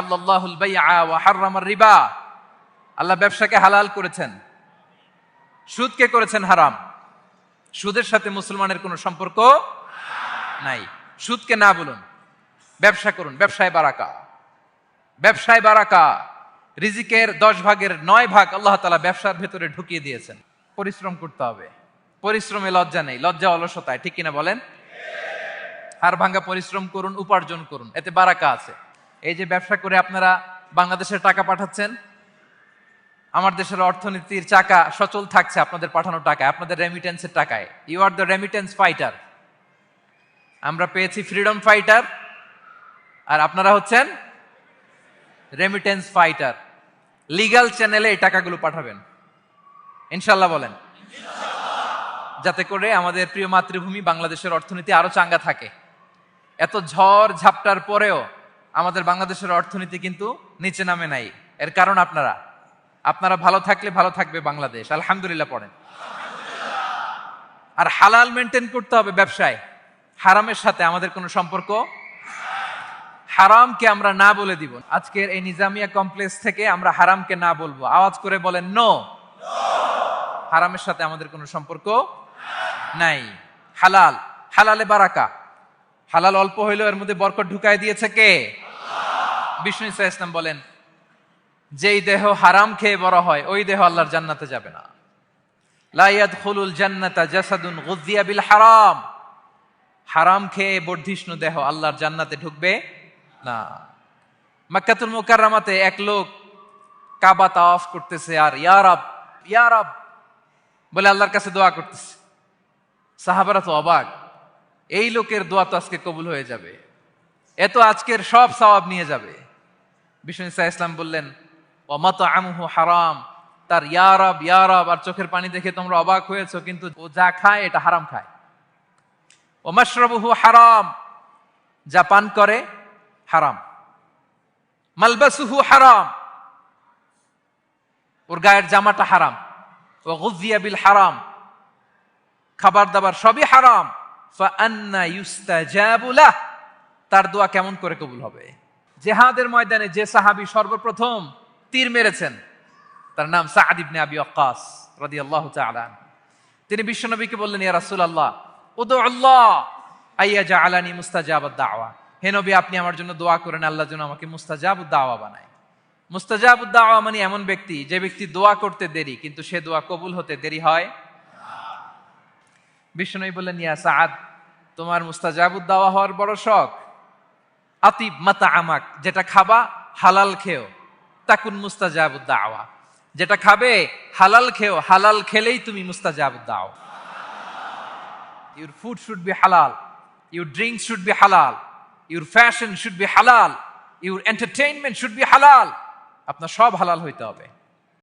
আল্লাহুল বাইআ ওয়া হাররামার রিবা, আল্লাহ ব্যবসাকে হালাল করেছেন, সুদকে করেছেন হারাম। সুদের সাথে মুসলমানের কোনো সম্পর্ক নাই। সুদকে না বলুন, ব্যবসা করুন। ব্যবসায় বারাকা, ব্যবসায় বারাকা। রিজিকের 10 ভাগের 9 ভাগ আল্লাহ তাআলা ব্যবসার ভেতরে ঢুকিয়ে দিয়েছেন। পরিশ্রম করতে হবে, পরিশ্রমে লজ্জা নেই, লজ্জা অলসতায়, ঠিক কিনা বলেন? হাড় ভাঙ্গা পরিশ্রম করুন, উপার্জন করুন, এতে বারাকা আছে। এই যে ব্যবসা করে আপনারা বাংলাদেশের টাকা পাঠাচ্ছেন, আমার দেশের অর্থনীতির চাকা সচল থাকছে আপনাদের পাঠানো টাকায়, আপনাদের রেমিটেন্সের টাকায়। You are the remittance fighter. আমরা পেয়েছি ফ্রিডম ফাইটার, আর আপনারা হচ্ছেন রেমিটেন্স ফাইটার। লিগ্যাল চ্যানেলে এই টাকাগুলো পাঠাবেন ইনশাল্লাহ, বলেন, যাতে করে আমাদের প্রিয় মাতৃভূমি বাংলাদেশের অর্থনীতি আরো চাঙ্গা থাকে। এত ঝড় ঝাপটার পরেও আমাদের বাংলাদেশের অর্থনীতি কিন্তু নিচে নামে নাই। এর কারণ আপনারা ভালো থাকলে ভালো থাকবে বাংলাদেশ। আলহামদুলিল্লাহ পড়েন। আর হালাল মেনটেন করতে হবে ব্যবসায়। হারামের সাথে আমাদের কোনো সম্পর্ক, হারামকে আমরা না বলে দিব। আজকের এই নিজামিয়া কমপ্লেক্স থেকে আমরা হারামকে না বলবো। আওয়াজ করে বলেন নো। হারামের সাথে আমাদের কোনো সম্পর্ক নাই। হালাল, হালালে বারাকা। হালাল অল্প হইলেও এর মধ্যে বরকত ঢুকায় দিয়েছে কে? বিষ্ণু ইসা ইসলাম বলেন, যেই দেহ হারাম খেয়ে বড় হয় ওই দেহ আল্লাহর জান্নাতে যাবে না। লা ইয়াদখুলুল জান্নাতা জাসাদুন গুযিয়া বিল হারাম। হারাম খেয়ে বর্ধিষ্ণু দেহ আল্লাহর জান্নাতে ঢুকবে না। মক্কাতুল মুকাররমাতে এক লোক কাবা তাওয়াফ করতেছে আর ইয়া রাব, ইয়া রাব বলে আল্লাহর কাছে দোয়া করতেছে। সাহাবারা তো অবাক, এই লোকের দোয়া তো আজকে কবুল হয়ে যাবে, এত আজকের সব সওয়াব নিয়ে যাবে। বিষ্ণু ইসা ইসলাম বললেন, ওয়া মাতআমুহু হারাম। তার ইয়া রাব, ইয়া রাব আর চোখের পানি দেখে তোমরা অবাক হয়েছো, কিন্তু ও যা খায় এটা হারাম খায়। ওয়া মাশরাবুহু হারাম, যা পান করে হারাম। মালবাসুহু হারাম, ওর গায়ের জামাটা হারাম। ওয়া গুযিয়া বিল হারাম, খাবার দাবার সবই হারাম। ফাআন্না ইউস্তাজাবু লাহ, তার দোয়া কেমন করে কবুল হবে? জিহাদের ময়দানে যে সাহাবী সর্বপ্রথম তীর মেরেছেন তার নাম সাআদ ইবনে আবি ওয়াক্কাস রাদিয়াল্লাহু তাআলা। তিনি বিশ্বনবীকে বললেন, ইয়া রাসূলুল্লাহ উদু আল্লাহ আইয়াজআলানি মুস্তাজাবাদ দাওয়া। হে নবী, আপনি আমার জন্য দোয়া করেন আল্লাহ যেন আমাকে মুস্তাজাবুদ দাওয়া বানায়। মুস্তাজাবুদ দাওয়া মানে এমন ব্যক্তি যে ব্যক্তি দোয়া করতে দেরি কিন্তু সে দোয়া কবুল হতে দেরি হয়। বিশ্বনবী বললেন, ইয়া সাআদ, তোমার মুস্তাজাবুদ দাওয়া হওয়ার বড় শখ। আতিব মাতআমাক, যেটা খাবা হালাল খেও। তাকুন মুস্তাজাবুদ দাওয়া, যেটা খাবে হালাল খেও, হালাল খেলেই তুমি মুস্তাজাবুদ দাওয়া। Your food should be halal, your drinks should be halal, your fashion should be halal, your entertainment should be halal. আপনার সব হালাল হইতে হবে।